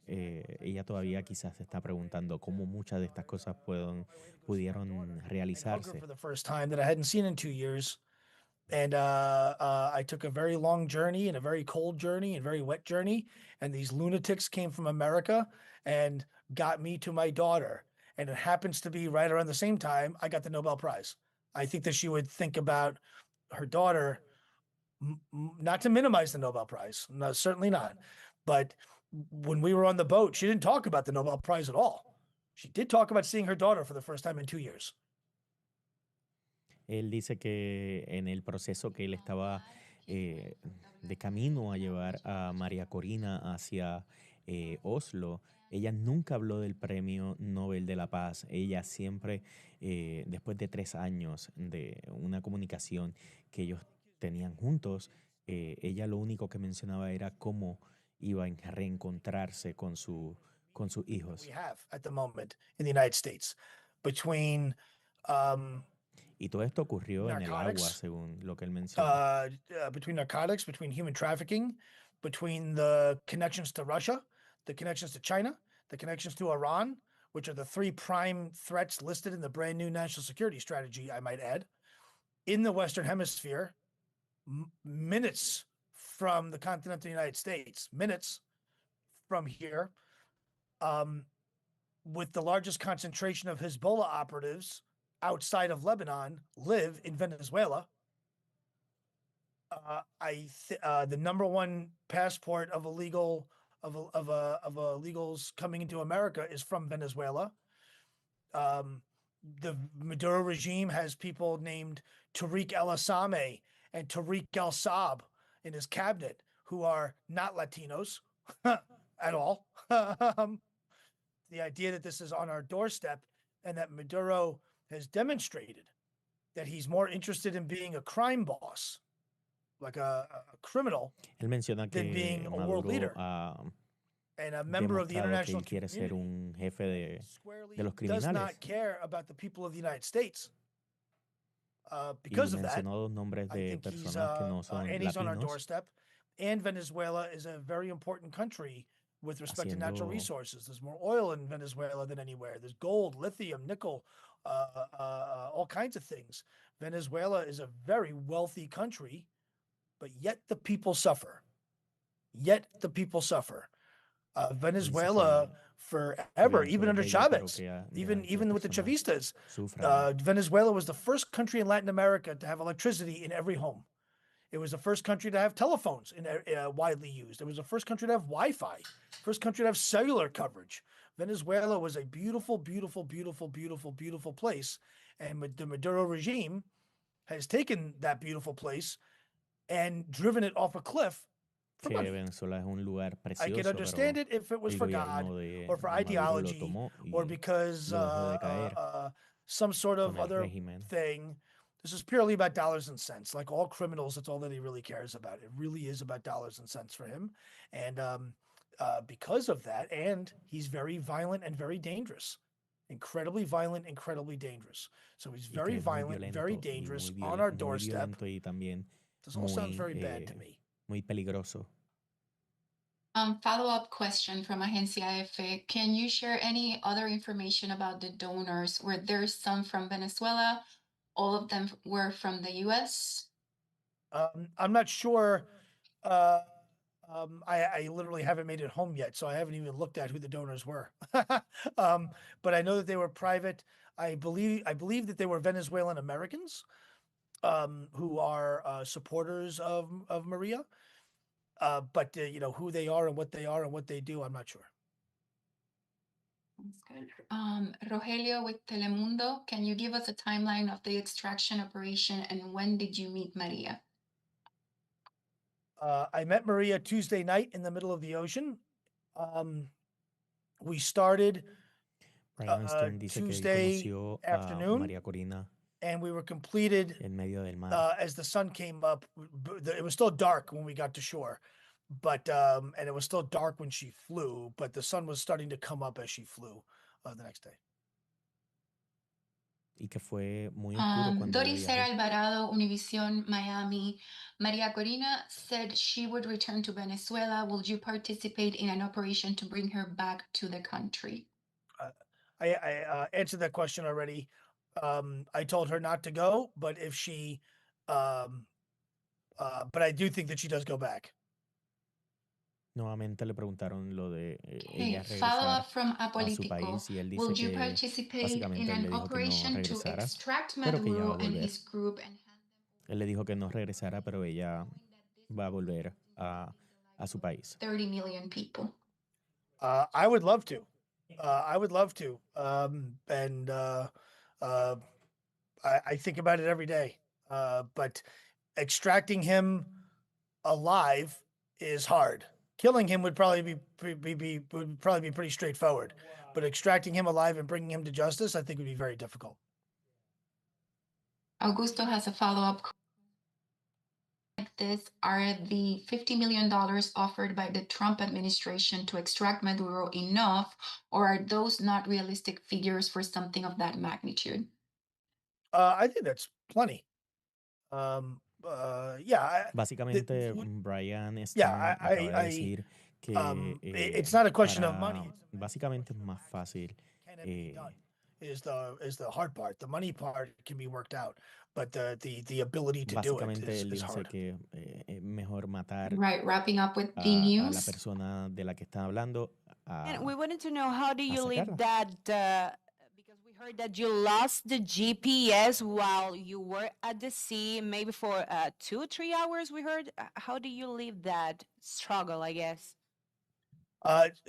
ella todavía quizás se está preguntando cómo muchas de estas cosas pudieron realizarse. For the first time that I hadn't seen in 2 years. And I took a very long journey and a very cold journey and very wet journey. And these lunatics came from America and got me to my daughter. And it happens to be right around the same time I got the Nobel Prize. I think that she would think about her daughter, not to minimize the Nobel Prize, no, certainly not. But when we were on the boat, she didn't talk about the Nobel Prize at all. She did talk about seeing her daughter for the first time in 2 years. Él dice que en el proceso que él estaba de camino a llevar a María Corina hacia Oslo, ella nunca habló del Premio Nobel de la Paz. Ella siempre, después de 3 años de una comunicación que ellos tenían juntos, ella lo único que mencionaba era cómo iba a reencontrarse con sus hijos. We have at the moment in the United States between Y todo esto ocurrió en el agua, narcotics, según lo que él menciona. between narcotics, between human trafficking, between the connections to Russia, the connections to China, the connections to Iran, which are the 3 prime threats listed in the brand new national security strategy, I might add, in the Western Hemisphere, minutes from the continental United States, minutes from here, with the largest concentration of Hezbollah operatives outside of Lebanon live in Venezuela. The number one passport of illegals coming into America is from Venezuela. the Maduro regime has people named Tariq El-Assame and Tariq El-Saab in his cabinet who are not Latinos at all. The idea that this is on our doorstep and that Maduro has demonstrated that he's more interested in being a crime boss, like a criminal, Él menciona than being que a world Maduro leader ha and a member of the demostrado que international él quiere ser community. un jefe de Squarely los does criminales. not care about the people of the United States. Y Because of that, mencionó dos nombres I de think he's personas que no son and he's on our latinos, doorstep. And Venezuela is a very important country with respect to natural haciendo resources. There's more oil in Venezuela than anywhere. There's gold, lithium, nickel, all kinds of things. Venezuela is a very wealthy country, but yet the people suffer. Yet the people suffer. Venezuela forever, even under Chavez, even with the Chavistas, Venezuela was the first country in Latin America to have electricity in every home. It was the first country to have telephones widely used. It was the first country to have Wi-Fi, first country to have cellular coverage. Venezuela was a beautiful, beautiful, beautiful, beautiful, beautiful place. And the Maduro regime has taken that beautiful place and driven it off a cliff for que money. Venezuela es un lugar I precioso, could understand pero it if it was el for God gobierno de or for Maduro lo ideology tomó or y because lo dejó decaer some sort of con el other régimen. thing. This is purely about dollars and cents. Like all criminals, that's all that he really cares about. It really is about dollars and cents for him. And because of that, and he's very violent and very dangerous. Incredibly violent, incredibly dangerous. So he's Y que very es muy violent, very violento y dangerous muy on our muy doorstep. violento y también This all sounds very muy, bad to me. muy peligroso. Follow-up question from Agencia EFE. Can you share any other information about the donors? Were there some from Venezuela? All of them were from the US? I'm not sure. I literally haven't made it home yet, so I haven't even looked at who the donors were. But I know that they were private. I believe that they were Venezuelan Americans who are supporters of Maria. But you know who they are and what they do, I'm not sure. That's good. Rogelio with Telemundo, can you give us a timeline of the extraction operation and when did you meet Maria? I met Maria Tuesday night in the middle of the ocean. We started Brian Stern dice Tuesday que conoció afternoon, a María Corina and we were completed en medio del mar. as the sun came up. It was still dark when we got to shore, but and it was still dark when she flew, but the sun was starting to come up as she flew the next day. Y que fue muy oscuro cuando ella Doris viajó. Alvarado, Univision, Miami. Maria Corina said she would return to Venezuela. Will you participate in an operation to bring her back to the country? I answered that question already. I told her not to go, but if she, but I do think that she does go back. Nuevamente le preguntaron lo de Okay, ella follow regresar up from a su Apolitico. país y él dice Will you que participate básicamente in él le an dijo que no operation to regresara, extract pero que ella va Maduro a and volver. his group and Él le dijo que no regresara, pero ella va a volver a su país. 30 million people? I would love to. I would love to. And I think about it every day. But extracting him alive is hard. Killing him would probably be pretty straightforward. But extracting him alive and bringing him to justice, I think would be very difficult. Augusto has a follow-up. Like this, are the $50 million offered by the Trump administration to extract Maduro enough, or are those not realistic figures for something of that magnitude? I think that's plenty. Yeah. Básicamente, Brian Yeah, acaba de decir que it's not a question of money. Básicamente es más fácil. Can it be done? Is the hard part. The money part can be worked out, but the ability to do it Básicamente él is dice hard. que es mejor matar Right, wrapping up with the a la news. persona de la que están hablando. And we wanted to know, how do you leave sacarla. that? Because we heard that you lost the GPS while you were at the sea, maybe for 2-3 hours. We heard. How do you leave that struggle? I guess.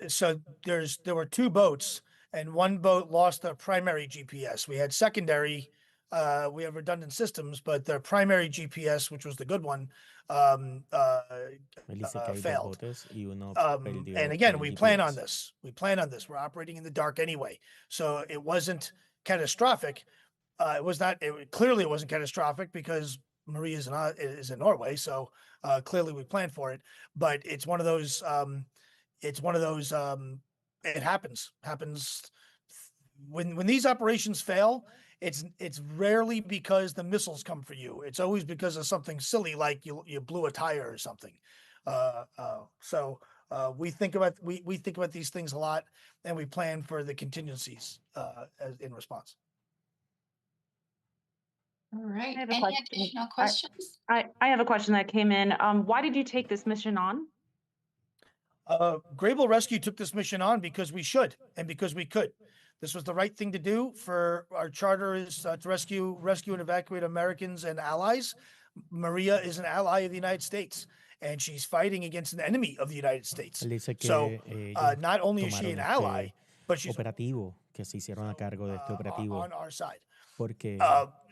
So there were two boats, and one boat lost their primary GPS. We had secondary, we have redundant systems, but their primary GPS, which was the good one, Él dice que hay dos failed. botes y uno And perdió again, el we plan on GPS. this. We plan on this. We're operating in the dark anyway, so it wasn't catastrophic. It was not. Clearly, it wasn't catastrophic because Maria is in Norway, so clearly we planned for it. But it's one of those. It's one of those. It happens. When these operations fail. It's rarely because the missiles come for you. It's always because of something silly like you blew a tire or something. So we think about these things a lot, and we plan for the contingencies in response. All right. I have a Any question. additional questions? I have a question that came in. Why did you take this mission on? Grable Rescue took this mission on because we should and because we could. This was the right thing to do. For our charter is to rescue and evacuate Americans and allies. Maria is an ally of the United States, and she's fighting against an enemy of the United States. Él dice que So ellos not only is she an tomaron ally, este but she's operativo, que se hicieron a cargo de este operativo, on our side. porque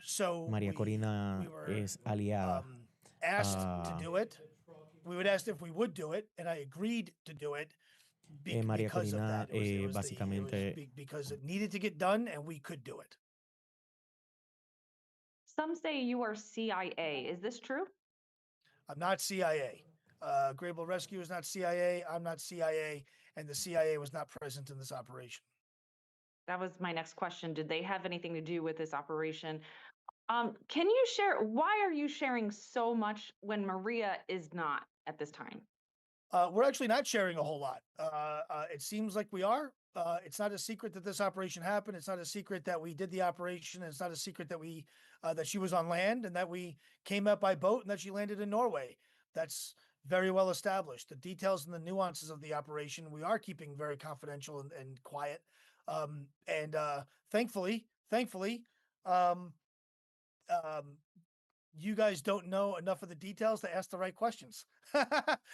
So María Corina we were es aliada asked a to do it. We would ask if we would do it, and I agreed to do it María because of Corina that. It was básicamente because it needed to get done, and we could do it. Some say you are CIA. Is this true? I'm not CIA. Grable Rescue is not CIA. I'm not CIA, and the CIA was not present in this operation. That was my next question. Did they have anything to do with this operation? Can you share, why are you sharing so much when Maria is not at this time? We're actually not sharing a whole lot. It seems like we are. It's not a secret that this operation happened. It's not a secret that we did the operation. It's not a secret that that she was on land and that we came up by boat and that she landed in Norway. That's very well established. The details and the nuances of the operation we are keeping very confidential and quiet. Thankfully, you guys don't know enough of the details to ask the right questions.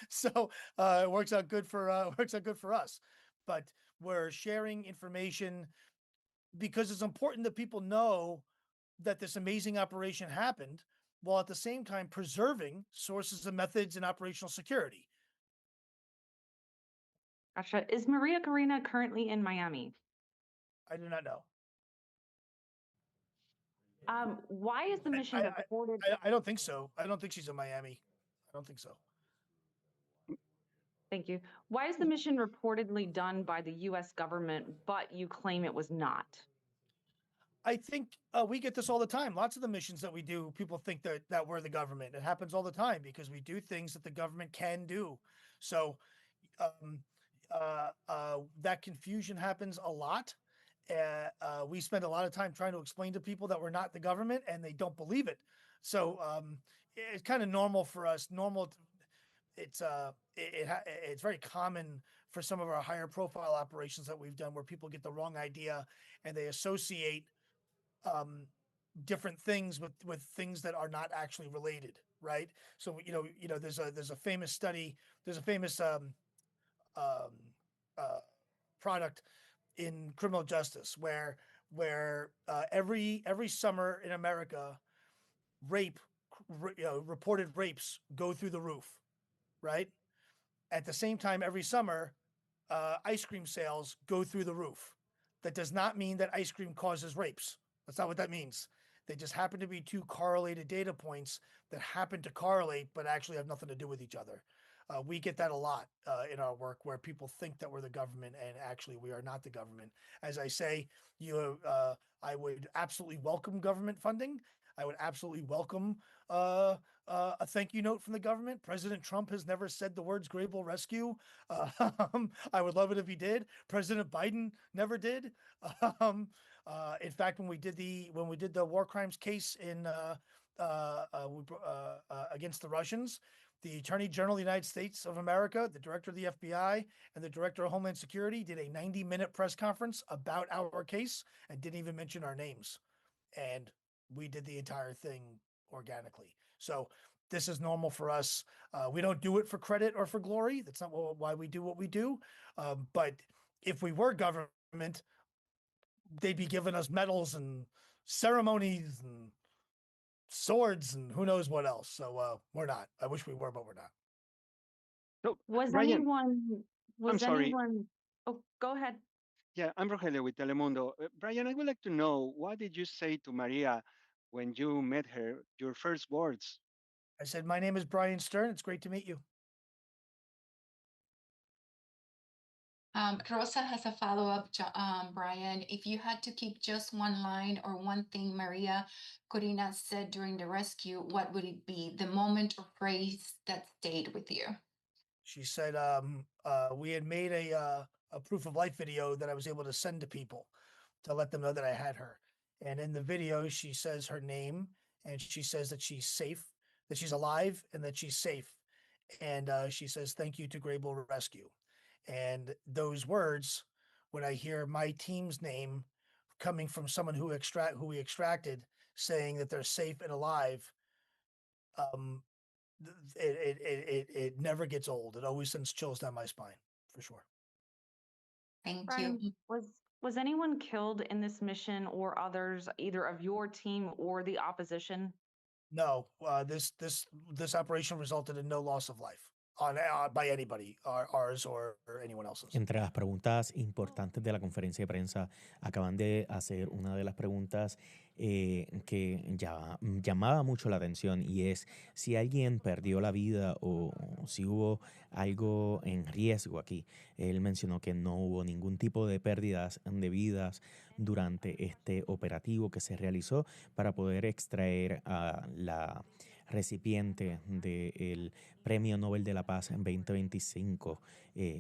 So it works out good for us. But we're sharing information because it's important that people know that this amazing operation happened, while at the same time preserving sources and methods and operational security. Gotcha. Is Maria Corina currently in Miami? I do not know. Why is the mission reported? I don't think so. I don't think she's in Miami. I don't think so. Thank you. Why is the mission reportedly done by the U.S. government, but you claim it was not? I think we get this all the time. Lots of the missions that we do, people think that we're the government. It happens all the time because we do things that the government can do. So that confusion happens a lot. We spend a lot of time trying to explain to people that we're not the government, and they don't believe it. So it's kind of normal for us. It's very common for some of our higher profile operations that we've done where people get the wrong idea and they associate different things with things that are not actually related, right? So there's a famous study, there's a famous product in criminal justice where every summer in America, reported rapes go through the roof, right? At the same time, every summer, ice cream sales go through the roof. That does not mean that ice cream causes rapes. That's not what that means. They just happen to be two correlated data points that happen to correlate, but actually have nothing to do with each other. We get that a lot in our work where people think that we're the government and actually we are not the government. As I say, I would absolutely welcome government funding. I would absolutely welcome a thank you note from the government. President Trump has never said the words Grable Rescue. I would love it if he did. President Biden never did. In fact, when we did the war crimes case in against the Russians, the Attorney General of the United States of America, the Director of the FBI, and the Director of Homeland Security did a 90-minute press conference about our case and didn't even mention our names. And we did the entire thing organically. So this is normal for us. We don't do it for credit or for glory. That's not why we do what we do. But if we were government, they'd be giving us medals and ceremonies and swords and who knows what else. So we're not. I wish we were, but we're not. So, Was Brian, anyone, I'm was sorry. anyone, oh, go ahead. Yeah, I'm Rogelio with Telemundo. Brian, I would like to know, what did you say to Maria when you met her, your first words? I said, my name is Brian Stern. It's great to meet you. Rosa has a follow-up, Brian. If you had to keep just one line or one thing Maria Corina said during the rescue, what would it be? The moment or phrase that stayed with you? She said, we had made a proof of life video that I was able to send to people to let them know that I had her. And in the video, she says her name and she says that she's safe, that she's alive and that she's safe. And she says, thank you to Grable Rescue. And those words, when I hear my team's name coming from someone who we extracted, saying that they're safe and alive, it never gets old. It always sends chills down my spine, for sure. Thank Brian, you. was anyone killed in this mission or others, either of your team or the opposition? No, this operation resulted in no loss of life by anybody, ours or anyone else's. Entre las preguntas importantes de la conferencia de prensa, acaban de hacer una de las preguntas que llamaba mucho la atención, y es si alguien perdió la vida o si hubo algo en riesgo aquí. Él mencionó que no hubo ningún tipo de pérdidas de vidas durante este operativo que se realizó para poder extraer a la recipiente del Premio Nobel de la Paz en 2025,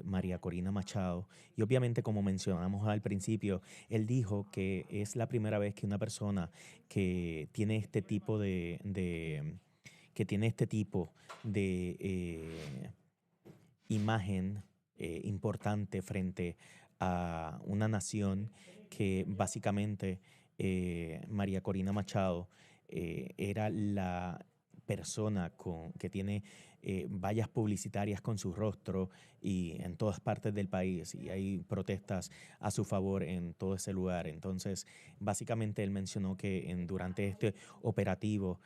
María Corina Machado. Y obviamente, como mencionamos al principio, él dijo que es la primera vez que una persona que tiene este tipo de imagen importante frente a una nación que básicamente María Corina Machado era la persona que tiene vallas publicitarias con su rostro y en todas partes del país, y hay protestas a su favor en todo ese lugar. Entonces, básicamente él mencionó que durante este operativo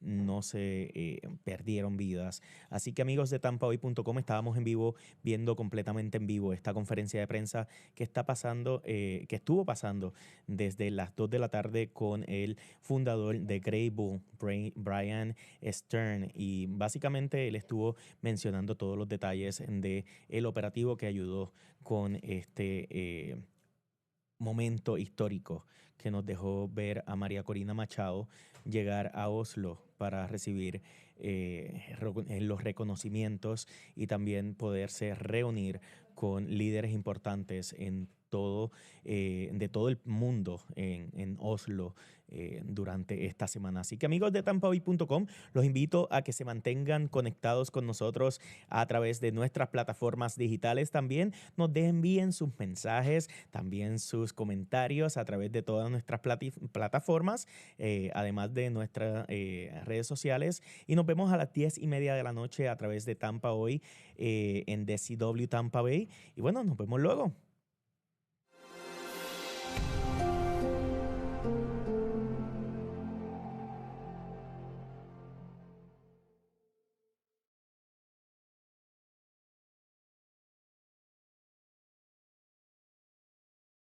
no se perdieron vidas. Así que, amigos de tampahoy.com, estábamos en vivo, viendo completamente en vivo esta conferencia de prensa que estuvo pasando desde las 2 de la tarde con el fundador de Grable, Brian Stern, y básicamente él estuvo mencionando todos los detalles del operativo que ayudó con este momento histórico que nos dejó ver a María Corina Machado llegar a Oslo para recibir los reconocimientos y también poderse reunir con líderes importantes de todo el mundo en Oslo durante esta semana. Así que, amigos de tampahoy.com, los invito a que se mantengan conectados con nosotros a través de nuestras plataformas digitales. También nos envíen sus mensajes, también sus comentarios a través de todas nuestras plataformas, además de nuestras redes sociales. Y nos vemos a las 10:30 de la noche a través de Tampa Hoy en DCW Tampa Bay. Y bueno, nos vemos luego.